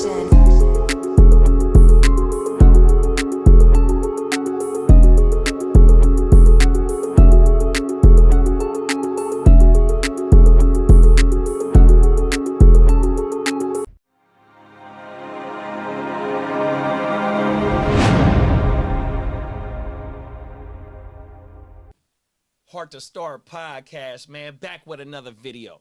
Heart to Start podcast, man, back with another video.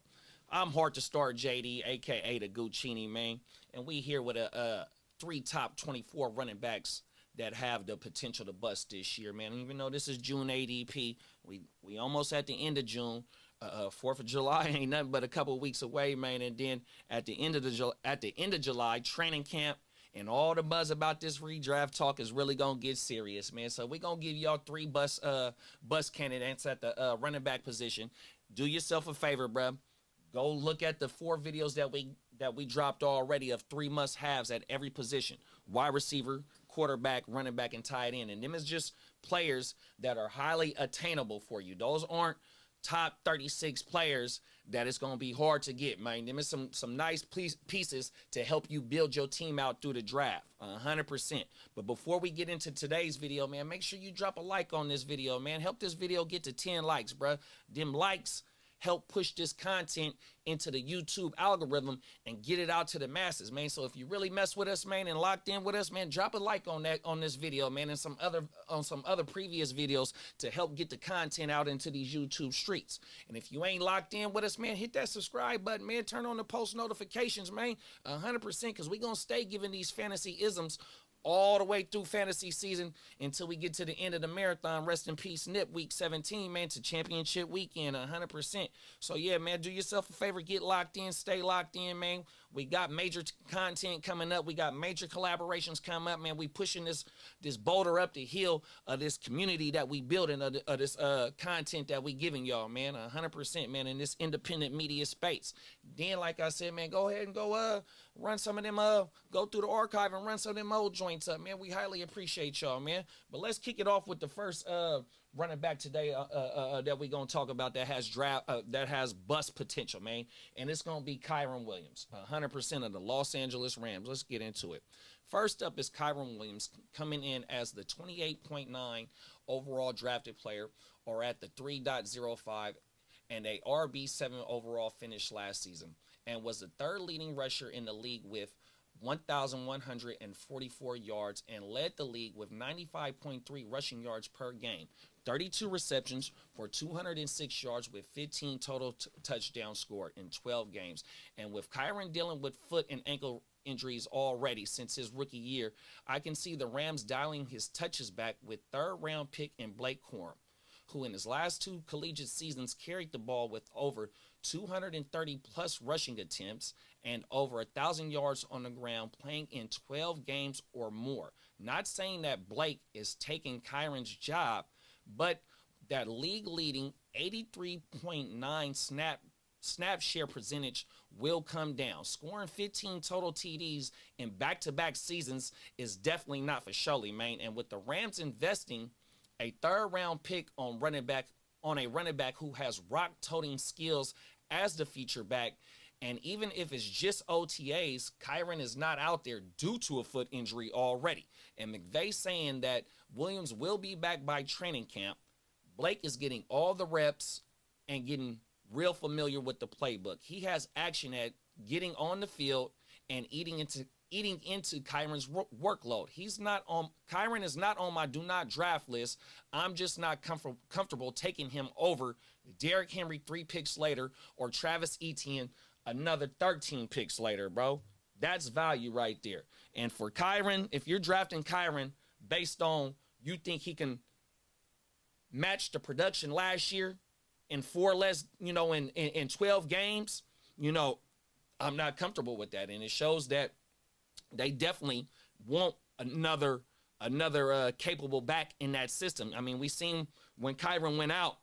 I'm Heart to Start JD, aka the Guccini, man, and we here with a three top 24 running backs that have the potential to bust this year, man. Even though this is June ADP, we almost at the end of June. 4th of July ain't nothing but a couple weeks away, man. And then at the end of July, training camp. And all the buzz about this redraft talk is really gonna get serious, man. So we're gonna give y'all three bus candidates at the running back position. Do yourself a favor, bruh. Go look at the 4 videos that we dropped already of 3 must-haves at every position: wide receiver, quarterback, running back, and tight end. And them is just players that are highly attainable for you. Those aren't top 36 players that it's going to be hard to get, man. Them is some nice pieces to help you build your team out through the draft, 100%. But before we get into today's video, man, make sure you drop a like on this video, man. Help this video get to 10 likes, bruh. Them likes help push this content into the YouTube algorithm and get it out to the masses, man. So if you really mess with us, man, and locked in with us, man, drop a like on this video, man, and some other previous videos to help get the content out into these YouTube streets. And if you ain't locked in with us, man, hit that subscribe button, man. Turn on the post notifications, man, 100%, because we gonna stay giving these fantasy isms all the way through fantasy season until we get to the end of the marathon. Rest in peace, Nip, week 17, man, to championship weekend, 100%. So, yeah, man, do yourself a favor, get locked in, stay locked in, man. We got major content coming up. We got major collaborations coming up, man. We pushing this boulder up the hill of this community that we building, of this content that we giving y'all, man, 100%, man, in this independent media space. Then, like I said, man, go ahead and go run some of them, go through the archive and run some of them old joints up, man. We highly appreciate y'all, man. But let's kick it off with the first running back today that we gonna talk about that has bust potential, man. And it's gonna be Kyren Williams, 100% of the Los Angeles Rams. Let's get into it. First up is Kyren Williams, coming in as the 28.9 overall drafted player, or at the 3.05, and a RB7 overall finish last season, and was the 3rd leading rusher in the league with 1,144 yards, and led the league with 95.3 rushing yards per game, 32 receptions for 206 yards with 15 total touchdowns scored in 12 games. And with Kyren dealing with foot and ankle injuries already since his rookie year, I can see the Rams dialing his touches back with 3rd-round pick in Blake Corum, who in his last 2 collegiate seasons carried the ball with over 230-plus rushing attempts and over 1,000 yards on the ground, playing in 12 games or more. Not saying that Blake is taking Kyren's job, but that league-leading 83.9 snap share percentage will come down. Scoring 15 total TDs in back-to-back seasons is definitely not for Shirley, man. And with the Rams investing a 3rd-round pick on a running back who has rock-toting skills as the feature back, and even if it's just OTAs, Kyren is not out there due to a foot injury already. And McVay saying that Williams will be back by training camp. Blake is getting all the reps and getting real familiar with the playbook. He has action at getting on the field and eating into Kyren's workload. Kyren is not on my do not draft list. I'm just not comfortable taking him over Derrick Henry 3 picks later, or Travis Etienne another 13 picks later, bro. That's value right there. And for Kyren, if you're drafting Kyren based on you think he can match the production last year in 4 less, in 12 games, I'm not comfortable with that. And it shows that they definitely want another capable back in that system. I mean, we seen when Kyren went out,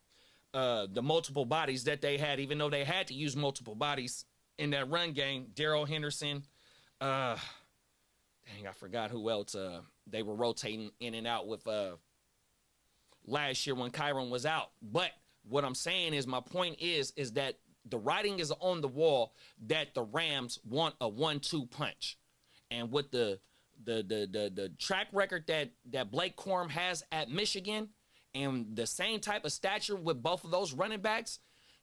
the multiple bodies that they had, even though they had to use multiple bodies in that run game. Darrell Henderson, I forgot who else they were rotating in and out with last year when Kyren was out. But what I'm saying is, my point is that the writing is on the wall that the Rams want a 1-2 punch. And with the track record that Blake Corum has at Michigan, and the same type of stature with both of those running backs,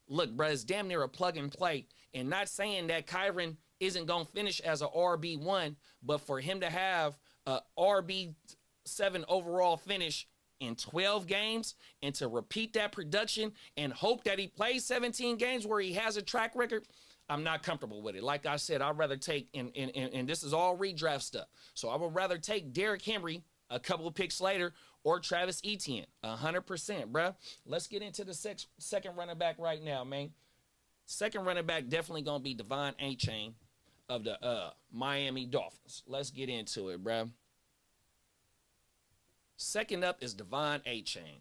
look, bro, it's damn near a plug and play. And not saying that Kyron isn't gonna finish as a RB1, but for him to have a RB7 overall finish in 12 games and to repeat that production and hope that he plays 17 games where he has a track record, I'm not comfortable with it. Like I said, I'd rather take, and this is all redraft stuff, so I would rather take Derrick Henry a couple of picks later or Travis Etienne, 100%, bruh. Let's get into the second running back right now, man. Second running back definitely going to be De'Von Achane of the Miami Dolphins. Let's get into it, bruh. Second up is De'Von Achane.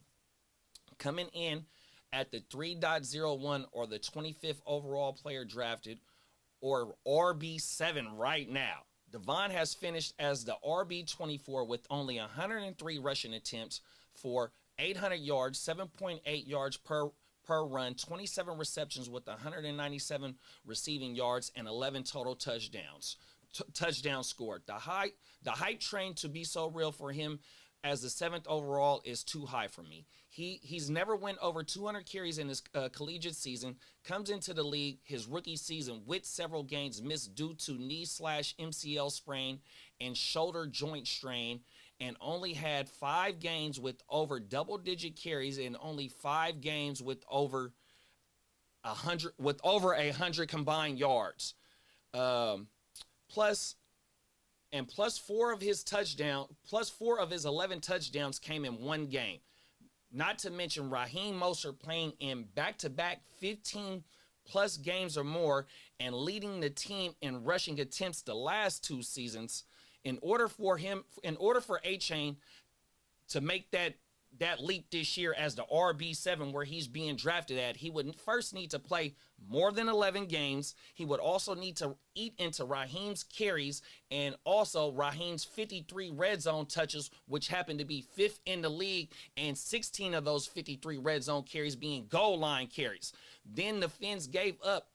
Coming in at the 3.01 or the 25th overall player drafted, or RB7 right now. Devon has finished as the RB24 with only 103 rushing attempts for 800 yards, 7.8 yards per run, 27 receptions with 197 receiving yards, and 11 total touchdowns. Touchdowns scored. The hype train to be so real for him as the 7th overall is too high for me. He's never went over 200 carries in his collegiate season, comes into the league his rookie season with several games missed due to knee/MCL sprain and shoulder joint strain, and only had 5 games with over double-digit carries and only 5 games with over 100 combined yards. Plus 4 of his 11 touchdowns came in one game. Not to mention Raheem Mostert playing in back-to-back 15-plus games or more and leading the team in rushing attempts the last 2 seasons. In order for Achane to make that leap this year as the RB7 where he's being drafted at, he would first need to play more than 11 games. He would also need to eat into Raheem's carries and also Raheem's 53 red zone touches, which happened to be 5th in the league, and 16 of those 53 red zone carries being goal line carries. Then the Fins gave up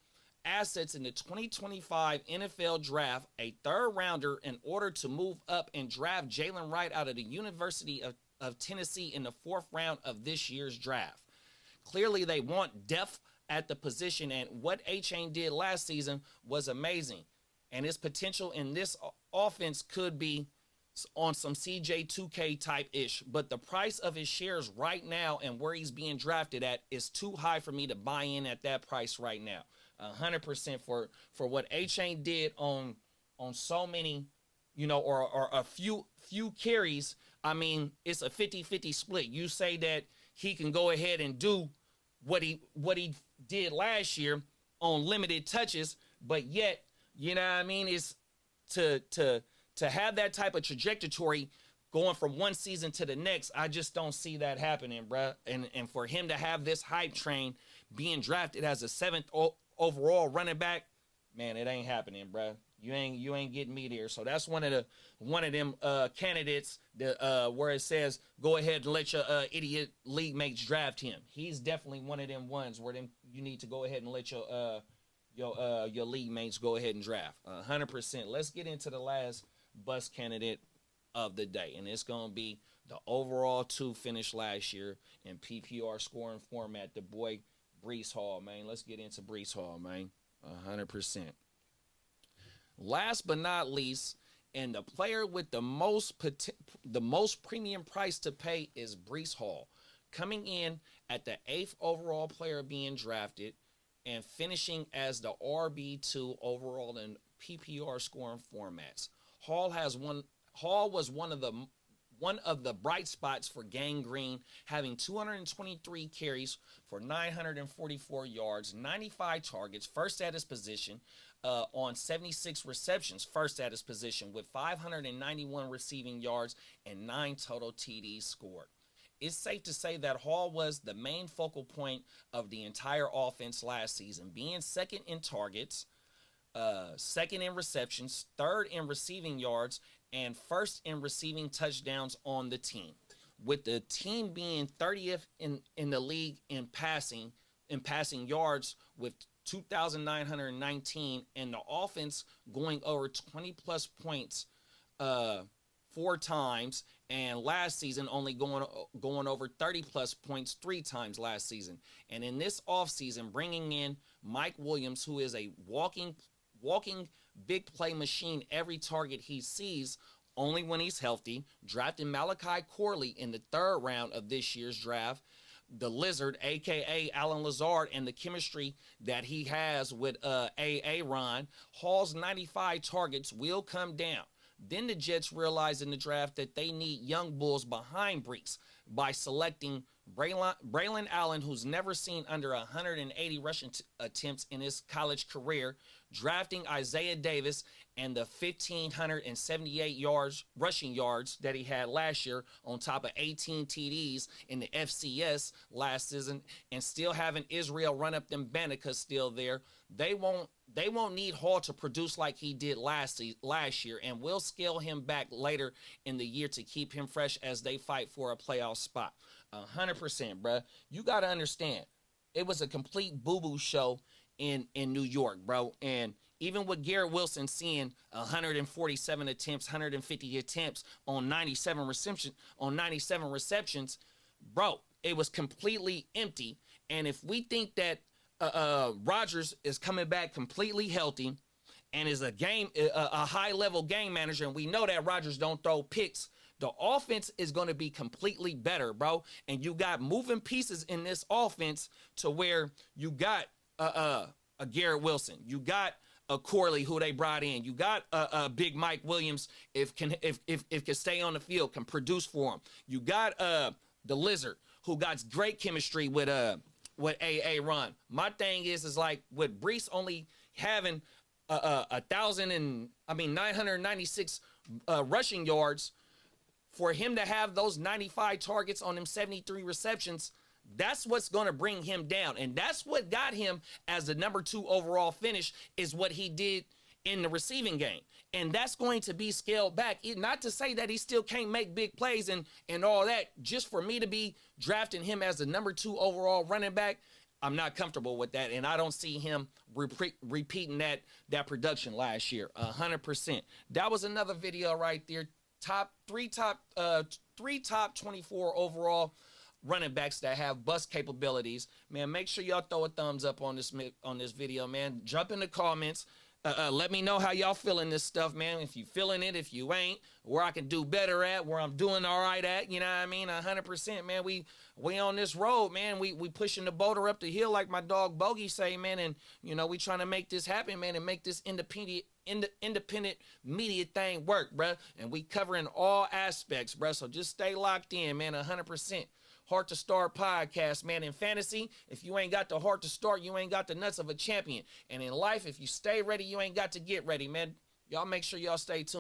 assets in the 2025 NFL draft, a 3rd rounder, in order to move up and draft Jalen Wright out of the University of Tennessee in the 4th round of this year's draft. Clearly, they want depth at the position, and what Achane did last season was amazing. And his potential in this offense could be on some CJ2K type-ish, but the price of his shares right now and where he's being drafted at is too high for me to buy in at that price right now. 100% for what Achane did on so many, or a few carries. I mean, it's a 50-50 split. You say that he can go ahead and do what he did last year on limited touches, but yet, you know what I mean, is to have that type of trajectory going from one season to the next, I just don't see that happening, bruh. And for him to have this hype train being drafted as a 7th overall running back, man, it ain't happening, bruh. You ain't getting me there. So that's one of them candidates that where it says go ahead and let your idiot league mates draft him. He's definitely one of them ones where you need to go ahead and let your league mates go ahead and draft. 100%. Let's get into the last bust candidate of the day, and it's gonna be the overall 2 finish last year in PPR scoring format. The boy Breece Hall, man. Let's get into Breece Hall, man. 100%. Last but not least, and the player with the most premium price to pay is Breece Hall, coming in at the 8th overall player being drafted and finishing as the RB2 overall in PPR scoring formats. Hall was one of the bright spots for Gang Green, having 223 carries for 944 yards, 95 targets, first at his position, on 76 receptions, first at his position, with 591 receiving yards and 9 total TDs scored. It's safe to say that Hall was the main focal point of the entire offense last season, being 2nd in targets, 2nd in receptions, 3rd in receiving yards, and 1st in receiving touchdowns on the team, with the team being 30th in the league in passing yards with 2,919, and the offense going over 20 plus points uh 4 times, and last season only going over 30 plus points 3 times last season. And in this offseason, bringing in Mike Williams, who is a walking big play machine, every target he sees only when he's healthy, drafting Malachi Corley in the 3rd round of this year's draft. The Lizard, aka Alan Lazard, and the chemistry that he has with Ron, Hall's 95 targets will come down. Then the Jets realized in the draft that they need young bulls behind Brees by selecting Braylon Allen, who's never seen under 180 rushing attempts in his college career, drafting Isaiah Davis and the 1,578 rushing yards that he had last year on top of 18 TDs in the FCS last season, and still having Israel run up them Banneker still there. They won't need Hall to produce like he did last year, and will scale him back later in the year to keep him fresh as they fight for a playoff spot. 100%, bruh. You got to understand, it was a complete boo-boo show in New York, bro. And even with Garrett Wilson seeing 147 attempts, 150 attempts on 97 receptions, bro, it was completely empty. And if we think that Rodgers is coming back completely healthy and is a high-level game manager, and we know that Rodgers don't throw picks, the offense is going to be completely better, bro. And you got moving pieces in this offense to where you got a Garrett Wilson, you got a Corley who they brought in, you got a big Mike Williams if can stay on the field, can produce for him. You got the Lizard who got great chemistry with Ron. My thing is like with Brees only having 996 rushing yards, for him to have those 95 targets on them 73 receptions, that's what's going to bring him down. And that's what got him as the number 2 overall finish, is what he did in the receiving game. And that's going to be scaled back. Not to say that he still can't make big plays and all that. Just for me to be drafting him as the number 2 overall running back, I'm not comfortable with that. And I don't see him repeating that production last year. 100%. That was another video right there. Three top 24 overall running backs that have bust capabilities. Man, make sure y'all throw a thumbs up on this video, man. Jump in the comments. Let me know how y'all feeling this stuff, man. If you feeling it, if you ain't, where I can do better at, where I'm doing all right at, you know what I mean? 100%, man. We on this road, man. We pushing the boulder up the hill, like my dog Bogey say, man. And, you know, we trying to make this happen, man, and make this independent media thing work, bruh. And we covering all aspects, bruh. So just stay locked in, man, 100%. Heart to Start podcast, man. In fantasy, if you ain't got the heart to start, you ain't got the nuts of a champion. And in life, if you stay ready, you ain't got to get ready, man. Y'all make sure y'all stay tuned.